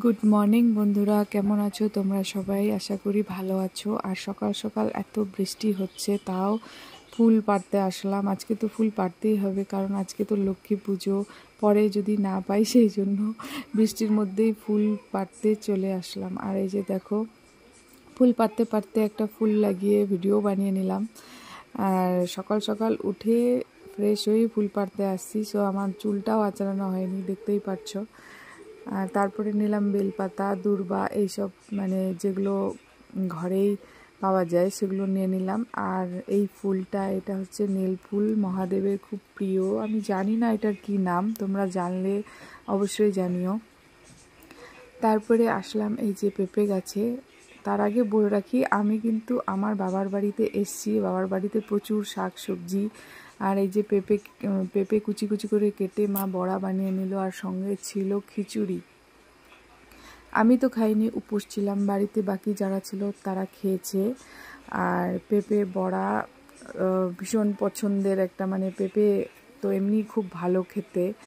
Good morning বন্ধুরা, কেমন আছো তোমরা সবাই? আশা করি ভালো আছো। আর সকাল সকাল এত বৃষ্টি হচ্ছে, তাও ফুল পাড়তে আসলাম। আজকে তো ফুল পাড়তেই হবে, কারণ আজকে তো লক্ষ্মী পুজো, পরে যদি না পাই সেই জন্য বৃষ্টির মধ্যেই ফুল পাড়তে চলে আসলাম। আর এই যে দেখো, ফুল পাড়তে পাড়তে একটা ফুল লাগিয়ে ভিডিও বানিয়ে নিলাম। আর সকাল সকাল উঠে ফ্রেশ হয়ে ফুল পাড়তে আসছি, সো আমার চুলটাও আঁচড়ানো হয়নি, দেখতেই পাচ্ছ। আর তারপরে নিলাম বেলপাতা, দূর্বা, এইসব মানে যেগুলো ঘরেই পাওয়া যায় সেগুলো নিয়ে নিলাম। আর এই ফুলটা, এটা হচ্ছে নীল ফুল, মহাদেবের খুব প্রিয়। আমি জানি না এটার কি নাম, তোমরা জানলে অবশ্যই জানিও। তারপরে আসলাম এই যে পেঁপে গাছে। তার আগে বলে রাখি, আমি কিন্তু আমার বাবার বাড়িতে এসছি, বাবার বাড়িতে প্রচুর শাক সবজি। আর এই যে পেঁপে কুচি কুচি করে কেটে মা বড়া বানিয়ে নিল, আর সঙ্গে ছিল খিচুড়ি। আমি তো খাইনি, উপোস ছিলাম, বাড়িতে বাকি যারা ছিল তারা খেয়েছে। আর পেঁপে বড়া ভীষণ পছন্দের একটা, মানে পেঁপে তো এমনি খুব ভালো খেতে।